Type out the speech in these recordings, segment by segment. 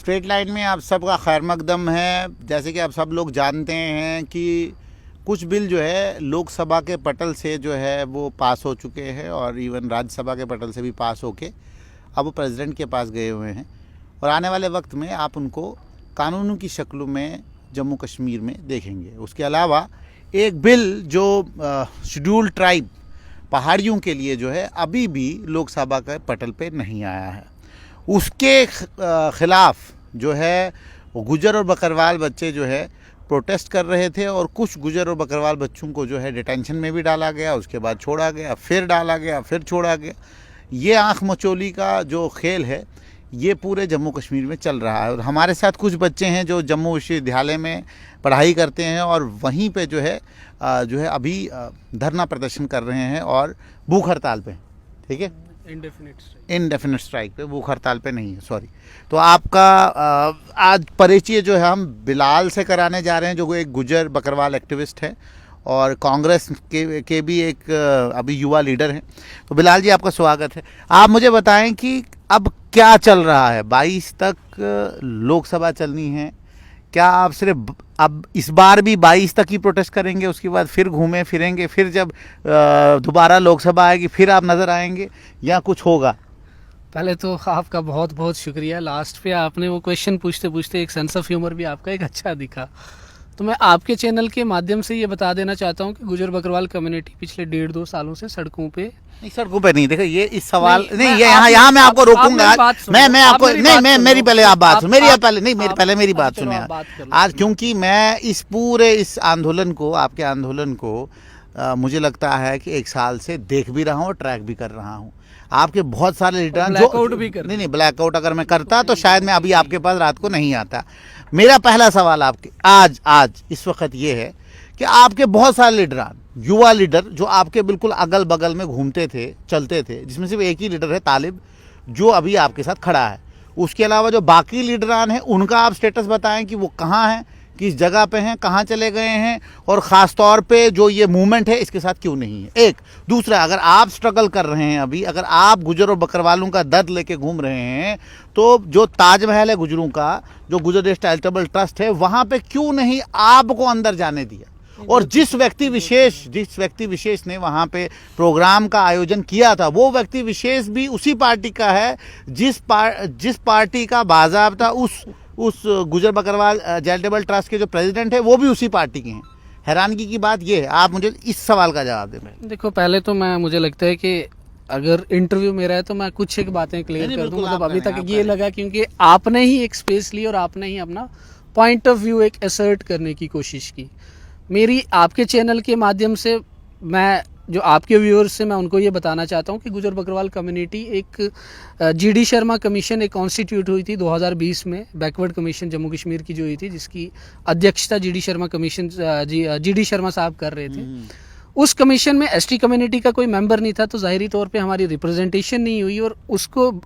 Straight line में आप सबका खैर मकदम है। जैसे कि आप सब लोग जानते हैं कि कुछ बिल जो है लोकसभा के पटल से जो है वो पास हो चुके हैं और इवन राज्यसभा के पटल से भी पास होके अब वो प्रेसिडेंट के पास गए हुए हैं और आने वाले वक्त में आप उनको कानूनों की शक्लों में जम्मू कश्मीर में देखेंगे। उसके अलावा एक बिल जो शेड्यूल्ड ट्राइब पहाड़ियों के लिए जो है अभी भी लोकसभा के पटल पे नहीं आया है, उसके ख़िलाफ़ जो है गुजर और बकरवाल बच्चे जो है प्रोटेस्ट कर रहे थे और कुछ गुजर और बकरवाल बच्चों को जो है डिटेंशन में भी डाला गया, उसके बाद छोड़ा गया, फिर डाला गया, फिर छोड़ा गया। ये आँख मचोली का जो खेल है ये पूरे जम्मू कश्मीर में चल रहा है। और हमारे साथ कुछ बच्चे हैं जो जम्मू विश्वविद्यालय में पढ़ाई करते हैं और वहीं पे जो है अभी धरना प्रदर्शन कर रहे हैं और भूख हड़ताल पे, ठीक है, इनडेफिनेट स्ट्राइक पे, भूख हड़ताल पे नहीं है, सॉरी। तो आपका आज परिचय जो है हम बिलाल से कराने जा रहे हैं, जो एक गुजर बकरवाल एक्टिविस्ट है और कांग्रेस के भी एक अभी युवा लीडर हैं। तो बिलाल जी आपका स्वागत है। आप मुझे बताएं कि अब क्या चल रहा है, 22 तक लोकसभा चलनी है, क्या आप सिर्फ अब इस बार भी 22 तक ही प्रोटेस्ट करेंगे, उसके बाद फिर घूमें फिरेंगे, फिर जब दोबारा लोकसभा आएगी फिर आप नज़र आएंगे या कुछ होगा? पहले तो आपका बहुत बहुत शुक्रिया। लास्ट पे आपने वो क्वेश्चन पूछते पूछते एक सेंस ऑफ ह्यूमर भी आपका एक अच्छा दिखा। तो मैं आपके चैनल के माध्यम से ये बता देना चाहता हूँ कि गुजर बकरवाल कम्युनिटी पिछले 1.5-2 सालों से सड़कों पे नहीं, देखो ये इस सवाल नहीं, ये यहाँ मैं आपको रोकूंगा। मैं आपको नहीं, मेरी पहले आप बात सुनो, मेरी बात सुने आज, क्योंकि मैं इस पूरे इस आंदोलन को, आपके आंदोलन को मुझे लगता है कि 1 साल से देख भी रहा हूँ और ट्रैक भी कर रहा हूँ। आपके बहुत सारे लीडर ब्लैकआउट भी कर नहीं, ब्लैकआउट अगर मैं करता तो शायद मैं अभी आपके पास रात को नहीं आता। मेरा पहला सवाल आपके आज इस वक्त ये है कि आपके बहुत सारे लीडरान, युवा लीडर जो आपके बिल्कुल अगल बगल में घूमते थे, चलते थे, जिसमें सिर्फ एक ही लीडर है तालिब जो अभी आपके साथ खड़ा है, उसके अलावा जो बाकी लीडरान हैं उनका आप स्टेटस बताएं कि वो कहाँ हैं, किस जगह पे हैं, कहाँ चले गए हैं और ख़ास तौर पे जो ये मूवमेंट है इसके साथ क्यों नहीं है। एक दूसरा, अगर आप स्ट्रगल कर रहे हैं अभी, अगर आप गुजर और बकरवालों का दर्द लेके घूम रहे हैं, तो जो ताजमहल है गुजरों का, जो गुजर देश चैरिटेबल ट्रस्ट है, वहाँ पे क्यों नहीं आपको अंदर जाने दिया? और जिस व्यक्ति विशेष ने वहाँ पे प्रोग्राम का आयोजन किया था, वो व्यक्ति विशेष भी उसी पार्टी का है जिस पार्टी का बाज़ाब्ता उस गुजर बकरवाल चैरिटेबल ट्रस्ट के जो प्रेसिडेंट है वो भी उसी पार्टी के हैं। हैरानगी की बात ये है। आप मुझे इस सवाल का जवाब दें। देखो, पहले तो मुझे लगता है कि अगर इंटरव्यू मेरा है तो मैं कुछ एक बातें क्लियर कर दूं। मतलब अभी तक ये लगा क्योंकि आपने ही एक स्पेस ली और आपने ही अपना पॉइंट ऑफ व्यू एक असर्ट करने की कोशिश की। मेरी आपके चैनल के माध्यम से मैं जो आपके व्यूअर्स से मैं उनको ये बताना चाहता हूँ कि गुजर बकरवाल कम्युनिटी एक जीडी शर्मा कमीशन एक कॉन्स्टिट्यूट हुई थी 2020 में, बैकवर्ड कमीशन जम्मू कश्मीर की जो हुई थी, जिसकी अध्यक्षता GD Sharma commission GD Sharma साहब कर रहे थे। उस कमीशन में एसटी कम्युनिटी का कोई मेंबर नहीं था, तो ज़ाहिरी तौर पे हमारी रिप्रेजेंटेशन नहीं हुई। और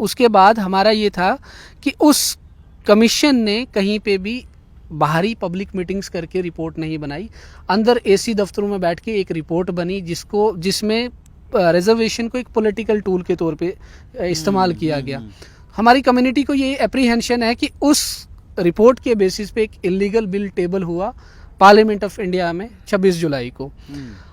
उसके बाद हमारा ये था कि उस कमीशन ने कहीं पे भी बाहरी पब्लिक मीटिंग्स करके रिपोर्ट नहीं बनाई, अंदर एसी दफ्तरों में बैठ के एक रिपोर्ट बनी जिसमें रिजर्वेशन को एक पॉलिटिकल टूल के तौर पे इस्तेमाल किया गया। हमारी कम्युनिटी को ये एप्रीहेंशन है कि उस रिपोर्ट के बेसिस पे एक इलीगल बिल टेबल हुआ पार्लियामेंट ऑफ इंडिया में 26 जुलाई को।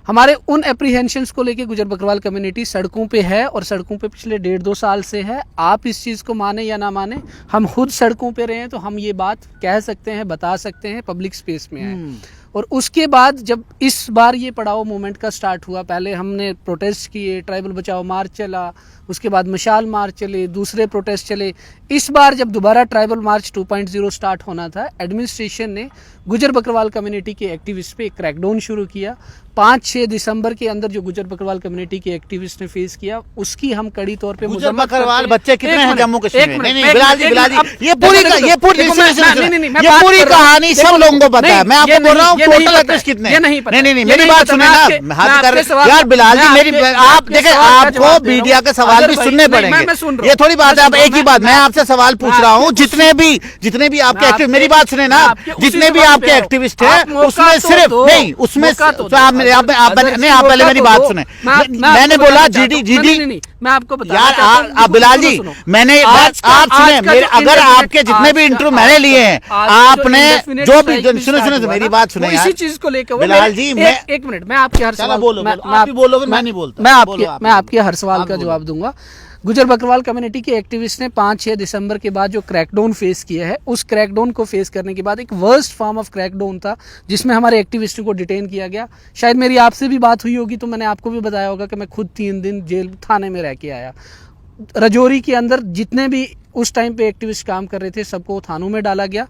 हमारे उन एप्रीहेंशंस को लेके गुजर बकरवाल कम्युनिटी सड़कों पे है और सड़कों पे पिछले 1.5-2 साल से है। आप इस चीज़ को माने या ना माने, हम खुद सड़कों पे रहे हैं तो हम ये बात कह सकते हैं, बता सकते हैं, पब्लिक स्पेस में है। और उसके बाद जब इस बार ये पड़ाव मूवमेंट का स्टार्ट हुआ, पहले हमने प्रोटेस्ट किए, ट्राइबल बचाओ मार्च चला, उसके बाद मशाल मार्च चले, दूसरे प्रोटेस्ट चले। इस बार जब दोबारा ट्राइबल मार्च 2.0 स्टार्ट होना था, एडमिनिस्ट्रेशन ने गुजर बकरवाल कम्युनिटी के एक्टिविस्ट पे एक क्रैकडाउन शुरू किया। 5-6 दिसंबर के अंदर जो गुजर बकरवाल कम्युनिटी के एक्टिविस्ट ने फेस किया, उसकी हम कड़ी तौर पे गुजर बकरवाल बच्चे कितने हैं जम्मू कश्मीर में? नहीं, बिलाल जी, ये पूरी कहानी सब लोगों को पता है। मैं आपको बोल रहा हूँ टोटल एक्टिविस्ट कितने? नहीं, मेरी बात सुने ना यार बिलाल जी, मेरी आप देखें, आपको मीडिया के सवाल भी सुनने पड़ेंगे। ये थोड़ी बात है, आप एक ही बात, मैं आपसे सवाल पूछ रहा हूँ। जितने भी आपके एक्टिविस्ट, मेरी बात सुने ना, जितने भी आपके एक्टिविस्ट हैं उसमें सिर्फ नहीं, उसमें आप नहीं, आप पहले मेरी बात सुने। मैंने बोला जीडी मैं आपको बता यार आप बिलाल जी, मैंने आप सुने, अगर आपके जितने भी इंटरव्यू मैंने लिए हैं, आपने जो भी सुने मेरी बात सुने इसी चीज को लेकर बिलाल जी, मैं एक मिनट, मैं आपके हर सवाल मैं नहीं बोलता, मैं आपके हर सवाल का जवाब दूंगा। गुजर बकरवाल कम्युनिटी के एक्टिविस्ट ने 5-6 दिसंबर के बाद जो क्रैकडाउन फेस किया है, उस क्रैकडाउन को फेस करने के बाद एक वर्स्ट फॉर्म ऑफ क्रैकडाउन था जिसमें हमारे एक्टिविस्टों को डिटेन किया गया। शायद मेरी आपसे भी बात हुई होगी तो मैंने आपको भी बताया होगा कि मैं खुद 3 दिन जेल थाने में रह के आया। राजौरी के अंदर जितने भी उस टाइम पे एक्टिविस्ट काम कर रहे थे सबको थानों में डाला गया,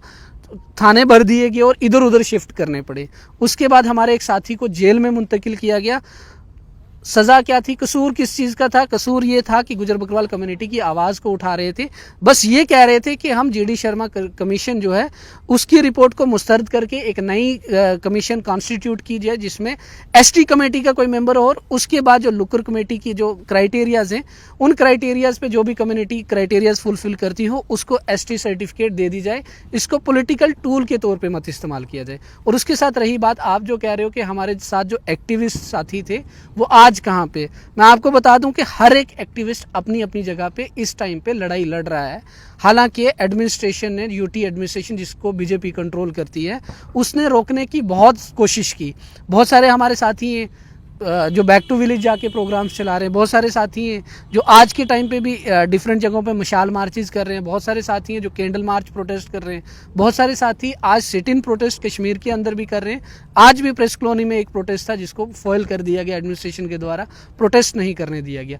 थाने भर दिए गए और इधर उधर शिफ्ट करने पड़े। उसके बाद हमारे एक साथी को जेल में मुंतकिल किया गया। सज़ा क्या थी, कसूर किस चीज़ का था? कसूर ये था कि गुजर बकरवाल कम्युनिटी की आवाज़ को उठा रहे थे, बस ये कह रहे थे कि हम जीडी शर्मा कमीशन जो है उसकी रिपोर्ट को मुस्तरद करके एक नई कमीशन कॉन्स्टिट्यूट की जाए जिसमें एसटी कमेटी का कोई मेंबर हो, और उसके बाद जो लुकर कमेटी की जो क्राइटेरियाज़ हैं उन क्राइटेरियाज़ पे जो भी कम्युनिटी क्राइटेरियाज़ फुलफिल करती हो उसको एसटी सर्टिफिकेट दे दी जाए। इसको पॉलिटिकल टूल के तौर पे मत इस्तेमाल किया जाए। और उसके साथ रही बात, आप जो कह रहे हो कि हमारे साथ जो एक्टिविस्ट साथी थे वो आज कहां पे, मैं आपको बता दूं कि हर एक एक्टिविस्ट अपनी अपनी जगह पे इस टाइम पे लड़ाई लड़ रहा है। हालांकि एडमिनिस्ट्रेशन ने, यूटी एडमिनिस्ट्रेशन जिसको बीजेपी कंट्रोल करती है, उसने रोकने की बहुत कोशिश की। बहुत सारे हमारे साथी हैं जो बैक टू विलेज जाके प्रोग्राम्स चला रहे हैं, बहुत सारे साथी हैं जो आज के टाइम पे भी डिफरेंट जगहों पे मशाल मार्चेस कर रहे हैं, बहुत सारे साथी हैं जो कैंडल मार्च प्रोटेस्ट कर रहे हैं, बहुत सारे साथी आज सिट इन प्रोटेस्ट कश्मीर के अंदर भी कर रहे हैं। आज भी प्रेस कॉलोनी में एक प्रोटेस्ट था जिसको फॉइल कर दिया गया एडमिनिस्ट्रेशन के द्वारा, प्रोटेस्ट नहीं करने दिया गया।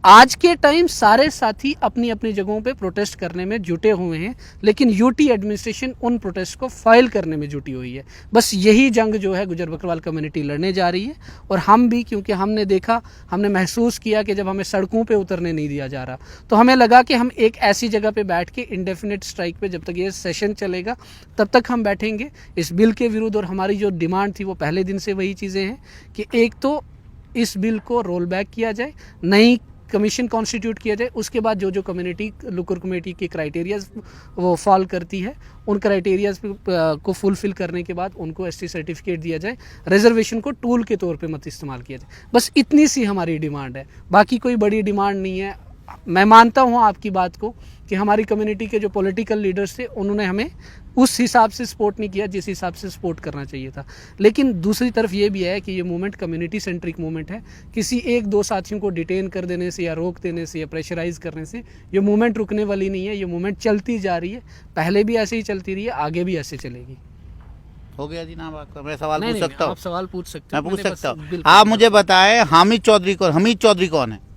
आज के टाइम सारे साथी अपनी अपनी जगहों पे प्रोटेस्ट करने में जुटे हुए हैं, लेकिन यूटी एडमिनिस्ट्रेशन उन प्रोटेस्ट को फाइल करने में जुटी हुई है। बस यही जंग जो है गुजर बकरवाल कम्युनिटी लड़ने जा रही है। और हम भी, क्योंकि हमने देखा, हमने महसूस किया कि जब हमें सड़कों पे उतरने नहीं दिया जा रहा तो हमें लगा कि हम एक ऐसी जगह पे बैठ के इंडेफिनिट स्ट्राइक पे जब तक ये सेशन चलेगा तब तक हम बैठेंगे इस बिल के विरुद्ध। और हमारी जो डिमांड थी वो पहले दिन से वही चीज़ें हैं कि एक तो इस बिल को रोल बैक किया जाए, नई कमीशन कॉन्स्टिट्यूट किया जाए, उसके बाद जो जो कम्युनिटी लुकर कमेटी के क्राइटेरियाज वो फॉल करती है उन क्राइटेरियाज को फुलफिल करने के बाद उनको एसटी सर्टिफिकेट दिया जाए, रिजर्वेशन को टूल के तौर पे मत इस्तेमाल किया जाए। बस इतनी सी हमारी डिमांड है, बाकी कोई बड़ी डिमांड नहीं है। मैं मानता हूँ आपकी बात को कि हमारी कम्युनिटी के जो पॉलिटिकल लीडर्स थे उन्होंने हमें उस हिसाब से सपोर्ट नहीं किया जिस हिसाब से सपोर्ट करना चाहिए था। लेकिन दूसरी तरफ ये भी है कि ये मूवमेंट कम्युनिटी सेंट्रिक मूवमेंट है। किसी एक दो साथियों को डिटेन कर देने से या रोक देने से या प्रेशराइज करने से ये मूवमेंट रुकने वाली नहीं है। ये मूवमेंट चलती जा रही है, पहले भी ऐसे ही चलती रही है, आगे भी ऐसे चलेगी। हो गया जी ना, मैं सवाल पूछ सकता हूँ? आप सवाल पूछ सकते हैं, मैं पूछ सकता हूँ। आप मुझे बताएं हमीद चौधरी कौन है?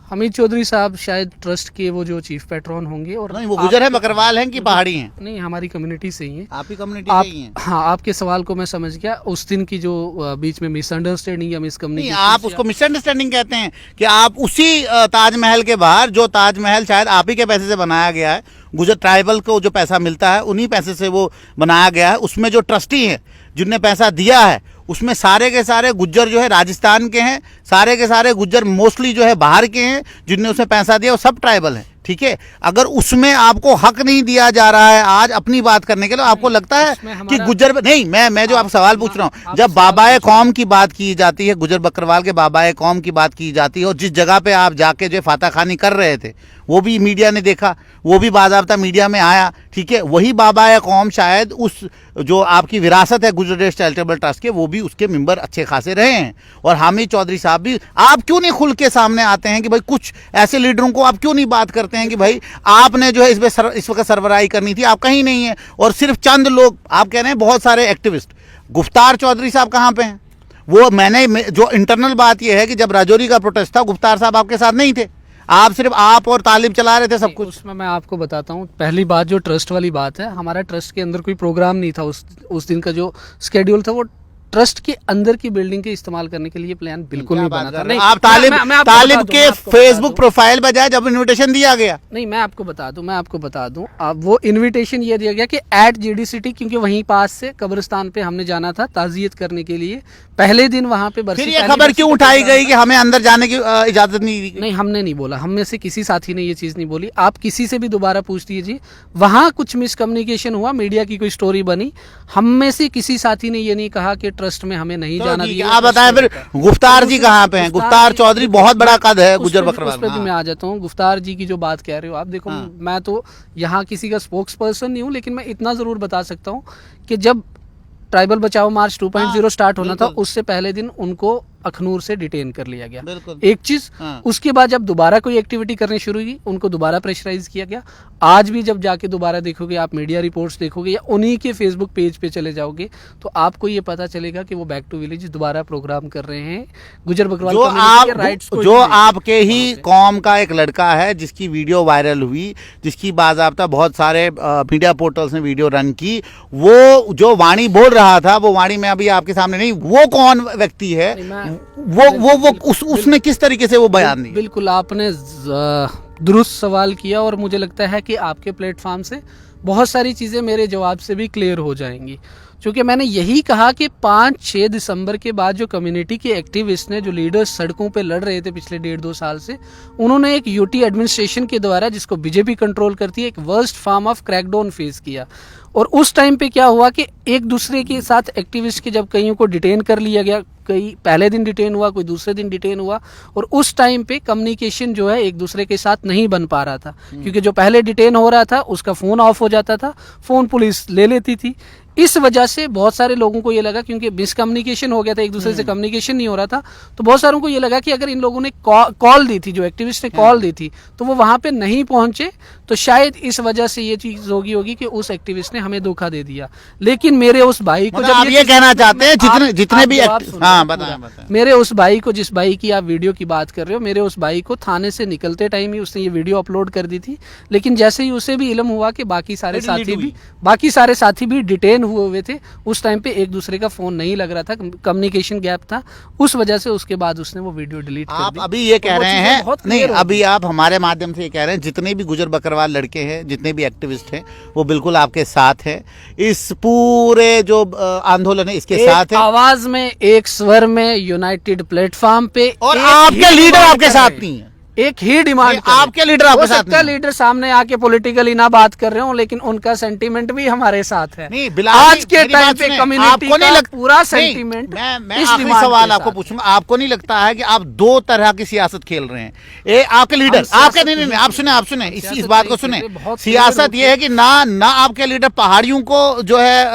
हमीद चौधरी साहब शायद ट्रस्ट के वो जो चीफ पैट्रॉन होंगे। और नहीं, वो गुजर है, बकरवाल हैं कि पहाड़ी हैं? नहीं, हमारी कम्युनिटी से ही है। आप ही कम्युनिटी से ही हैं? हाँ, आपके सवाल को मैं समझ गया। उस दिन की जो बीच में मिसअंडरस्टैंडिंग या मिसकम्युनिकेशन, आप उसको मिसअंडरस्टैंडिंग कहते हैं कि आप उसी ताजमहल के बाहर, जो ताजमहल शायद आप ही के पैसे से बनाया गया है, गुजर ट्राइबल को जो पैसा मिलता है उन्हीं पैसे से वो बनाया गया है, उसमें जो ट्रस्टी हैं जिनने पैसा दिया है उसमें सारे के सारे गुज्जर जो है राजस्थान के हैं, सारे के सारे गुज्जर मोस्टली जो है बाहर के हैं, जिनने उसमें पैसा दिया वो सब ट्राइबल हैं। ठीक है, अगर उसमें आपको हक नहीं दिया जा रहा है आज अपनी बात करने के लिए, आपको लगता है कि गुज्जर नहीं, मैं जो आप सवाल पूछ रहा हूँ, जब बाबाए कौम की बात की जाती है, गुजर बकरवाल के बाबाए कौम की बात की जाती है, और जिस जगह पे आप जाके जो फाता खानी कर रहे थे वो भी मीडिया ने देखा, वो भी बाज़ाब्ता मीडिया में आया। ठीक है, वही बाबाए कौम शायद उस जो आपकी विरासत है गुजर देश चैरिटेबल ट्रस्ट के, वो भी उसके मेंबर अच्छे खासे रहे हैं। और हामिद चौधरी साहब भी, आप क्यों नहीं खुल के सामने आते हैं कि भाई कुछ ऐसे लीडरों को आप क्यों नहीं बात करते हैं कि भाई आपने जो है इस वक्त सरबराही करनी थी, आप कहीं नहीं है, और सिर्फ चंद लोग आप कह रहे हैं, बहुत सारे एक्टिविस्ट। गुफ्तार चौधरी साहब कहाँ पे हैं? वो मैंने जो इंटरनल बात यह है कि जब राजौरी का प्रोटेस्ट था गुफ्तार साहब आपके साथ नहीं थे, आप और तालिब चला रहे थे सब कुछ। उसमें मैं आपको बताता हूँ, पहली बात जो ट्रस्ट वाली बात है, हमारा ट्रस्ट के अंदर कोई प्रोग्राम नहीं था। उस दिन का जो स्केड्यूल था वो ट्रस्ट के अंदर की बिल्डिंग के इस्तेमाल करने के लिए प्लान बिल्कुल नहीं बना था। नहीं, आप तालिब के फेसबुक प्रोफाइल पर जाए जब इनविटेशन दिया गया। नहीं, मैं आपको बता दूं अब वो इनविटेशन ये दिया गया कि एट जीडी सिटी, क्योंकि वहीं पास से कब्रिस्तान पे हमने जाना था ताजियत करने के लिए। पहले दिन वहाँ पे फिर ये खबर क्यों उठाई गई कि हमें अंदर जाने की इजाजत नहीं दी? नहीं, हमने नहीं बोला, हम में से किसी साथी ने ये चीज़ नहीं बोली। आप किसी से भी दोबारा पूछ लीजिए, वहाँ कुछ मिसकम्युनिकेशन हुआ, मीडिया की कोई स्टोरी बनी। हम में से किसी साथी ने ये नहीं कहा कि ट्रस्ट में हमें नहीं तो जाना ठीक है, दिया। आप बताएं फिर गुफ्तार जी कहाँ पे हैं? गुफ्तार जी- चौधरी बहुत बड़ा कद है उस गुजर पे- बकरवाल उस पे भी में। मैं आ जाता हूँ। गुफ्तार जी की जो बात कह रहे हो आप, देखो हाँ। मैं तो यहाँ किसी का स्पोक्स पर्सन नहीं हूँ, लेकिन मैं इतना जरूर बता सकता हूँ कि जब ट्राइबल बचाओ मार्च 2.0 स्टार्ट होना था, बिल्कुल। उससे पहले दिन उनको अखनूर से डिटेन कर लिया गया। बिल्कुल। एक चीज, हाँ। उसके बाद जब दोबारा कोई एक्टिविटी करनी शुरू हुई, उनको दोबारा प्रेशराइज किया गया। आज भी जब जाके दोबारा देखोगे आप, मीडिया रिपोर्ट्स देखोगे या उन्हीं के फेसबुक पेज पे चले जाओगे, तो आपको ये पता चलेगा कि वो बैक टू विलेज दोबारा प्रोग्राम कर रहे हैं गुजर बकरवाल जो community के rights को जो ही लेके। आपके ही कौम का एक लड़का है जिसकी वीडियो वायरल हुई, जिसकी बाज़ाब्ता बहुत सारे मीडिया पोर्टल्स ने वीडियो रन की, वो जो वाणी बोल रहा था, वो वाणी में अभी आपके सामने नहीं, वो कौन व्यक्ति है? नहीं, मैं- वो उसने किस तरीके से वो बयान दिया? बिल्कुल आपने दुरुस्त सवाल किया, और मुझे लगता है कि आपके प्लेटफॉर्म से बहुत सारी चीज़ें मेरे जवाब से भी क्लियर हो जाएंगी। क्योंकि मैंने यही कहा कि 5-6 दिसंबर के बाद जो कम्युनिटी के एक्टिविस्ट ने, जो लीडर्स सड़कों पे लड़ रहे थे पिछले 1.5-2 साल से, उन्होंने एक यूटी एडमिनिस्ट्रेशन के द्वारा, जिसको बीजेपी कंट्रोल करती है, एक worst form of crackdown face किया। और उस टाइम पे क्या हुआ कि एक दूसरे के साथ एक्टिविस्ट के जब कईयों को डिटेन कर लिया गया, कई पहले दिन डिटेन हुआ, कोई दूसरे दिन डिटेन हुआ, और उस टाइम पे कम्युनिकेशन जो है एक दूसरे के साथ नहीं बन पा रहा था, क्योंकि जो पहले डिटेन हो रहा था उसका फ़ोन ऑफ हो जाता था, फ़ोन पुलिस ले लेती थी। इस वजह से बहुत सारे लोगों को ये लगा, क्योंकि मिसकम्युनिकेशन हो गया था, एक दूसरे से कम्युनिकेशन नहीं हो रहा था, तो बहुत सारों को ये लगा कि अगर इन लोगों ने कॉल दी थी, जो एक्टिविस्ट ने कॉल दी थी, तो वो वहां पे नहीं पहुंचे, तो शायद इस वजह से ये चीज होगी कि उस एक्टिविस्ट ने हमें धोखा दे दिया। लेकिन मेरे उस भाई को, मतलब जब आप ये कहना चाहते हैं जितने भी जवाब एक्ट- सुनो हाँ, पूरा। बताएं। मेरे उस भाई को, जिस भाई की आप वीडियो की बात कर रहे हो, मेरे उस भाई को थाने से निकलते टाइम ही उसने ये वीडियो अपलोड कर दी थी। लेकिन जैसे ही उसे भी इल्म हुआ कि बाकी सारे साथी भी डिटेन हुए थे, उस टाइम पे एक दूसरे का फोन नहीं लग रहा था, कम्युनिकेशन गैप था, उस वजह से उसके बाद उसने वो वीडियो डिलीट कर दी। आप अभी ये कह और वो रहे चीज़ें हैं, बहुत नहीं, clear हो अभी आप हमारे माध्यम से ये कह रहे हैं जितने भी गुजर बकरवाल लड़के हैं, जितने भी एक्टिविस्ट हैं, वो बिल्कुल आपके साथ हैं, इस पूरे जो आंदोलन है इसके एक साथ है, आवाज में, एक स्वर में, यूनाइटेड प्लेटफॉर्म पे, और एक आपके ही लीडर डिमांड आपके कर साथ रहे हैं। नहीं है। एक ही डिमांड नहीं, आपके लीडर आपके साथ नहीं है। लीडर सामने आके पॉलिटिकली ना बात कर रहे हो, लेकिन उनका सेंटीमेंट भी हमारे साथ है। नहीं, बिलाल आज जी, के मेरी टाइम बात पे सुनिए, कम्युनिटी आपको नहीं का लग- पूरा नहीं, सेंटीमेंट मैं इस आखिरी डिमांड सवाल के आपको साथ। पूछूंगा, आपको नहीं लगता है कि आप दो तरह की सियासत खेल रहे हैं? आपके लीडर, हम आपके सियासत नहीं, नहीं आप सुने सियासत इस बात को नहीं सुने। खेल रहे, बहुत सियासत clear ये है कि ना आपके लीडर पहाड़ियों को जो है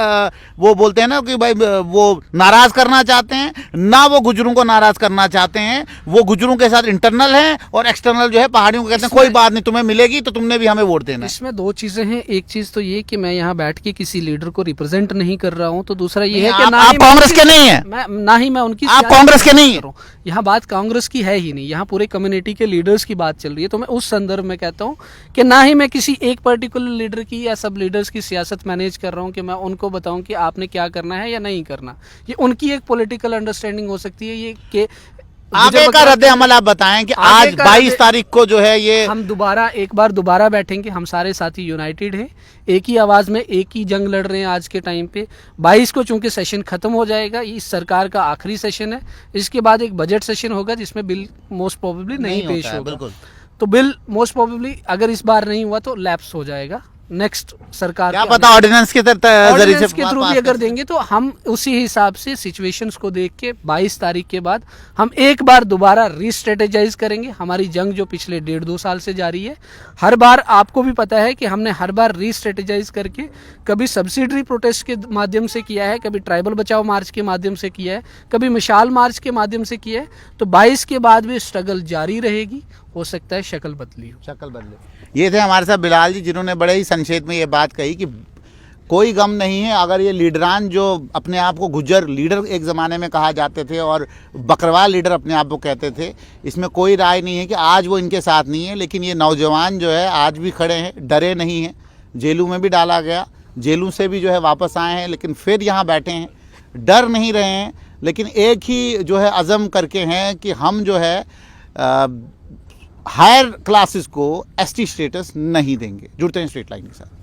वो बोलते हैं ना कि भाई वो नाराज करना चाहते हैं, ना वो गुजरों को नाराज करना चाहते हैं। वो गुजरों के साथ इंटरनल है और एक्सटर्नल जो है पहाड़ियों को कहते हैं कोई बात नहीं, तुम्हें मिलेगी तो तुमने भी हमें वोट देना है। इसमें दो चीजें हैं। एक चीज तो ये कि मैं यहाँ बैठ के किसी लीडर को रिप्रेजेंट नहीं कर रहा हूँ, तो दूसरा ये है कि आप ना ही मैं कांग्रेस उनकी- के नहीं है, मैं ना ही मैं उनकी आप सियासत कांग्रेस के नहीं कर रहा हूँ। यहाँ बात कांग्रेस की है ही नहीं, यहाँ पूरे कम्युनिटी के लीडर्स की बात चल रही है। तो मैं उस संदर्भ में कहता हूँ कि ना ही मैं किसी एक पर्टिकुलर लीडर की या सब लीडर्स की सियासत मैनेज कर रहा हूँ कि मैं उनको बताऊं कि आपने क्या करना है या नहीं करना। ये उनकी एक पॉलिटिकल अंडरस्टैंडिंग हो सकती है। ये कि आगे का रद्द अमल आप बताएं कि आगे आज का 22 रद्द- तारीख को जो है ये हम एक बार दोबारा बैठेंगे, हम सारे साथी यूनाइटेड हैं, एक ही आवाज़ में एक ही जंग लड़ रहे हैं आज के टाइम पे। 22 को चूंकि सेशन खत्म हो जाएगा, इस सरकार का आखिरी सेशन है, इसके बाद एक बजट सेशन होगा जिसमें बिल मोस्ट प्रोबेबली नहीं पेश होता है, होगा। बिल्कुल। तो बिल मोस्ट प्रोबेबली अगर इस बार नहीं हुआ तो लैप्स हो जाएगा नेक्स्ट सरकार क्या के पता ऑर्डिनेंस के जरिए ऑर्डिनेंस से के थ्रू पास भी कर अगर देंगे तो हम उसी हिसाब से सिचुएशंस को देख के 22 तारीख के बाद हम एक बार दोबारा रीस्ट्रेटेजाइज करेंगे। हमारी जंग जो पिछले 1.5-2 साल से जारी है, हर बार आपको भी पता है कि हमने हर बार रीस्ट्रेटेजाइज करके कभी सब्सिडरी प्रोटेस्ट के माध्यम से किया है, कभी ट्राइबल बचाओ मार्च के माध्यम से किया है, कभी मशाल मार्च के माध्यम से किया है। तो 22 के बाद भी स्ट्रगल जारी रहेगी, हो सकता है शक्ल बदली हो। शक्ल बदले। ये थे हमारे साथ बिलाल जी, जिन्होंने बड़े ही संक्षेप में ये बात कही कि कोई गम नहीं है अगर ये लीडरान जो अपने आप को गुजर लीडर एक ज़माने में कहा जाते थे और बकरवाल लीडर अपने आप को कहते थे, इसमें कोई राय नहीं है कि आज वो इनके साथ नहीं है। लेकिन ये नौजवान जो है आज भी खड़े हैं, डरे नहीं हैं। जेलों में भी डाला गया, जेलों से भी जो है वापस आए हैं, लेकिन फिर यहाँ बैठे हैं, डर नहीं रहे हैं। लेकिन एक ही जो है अज़म करके हैं कि हम जो है हायर क्लासेस को एसटी स्टेटस नहीं देंगे। जुड़ते हैं स्ट्रेट लाइन के साथ।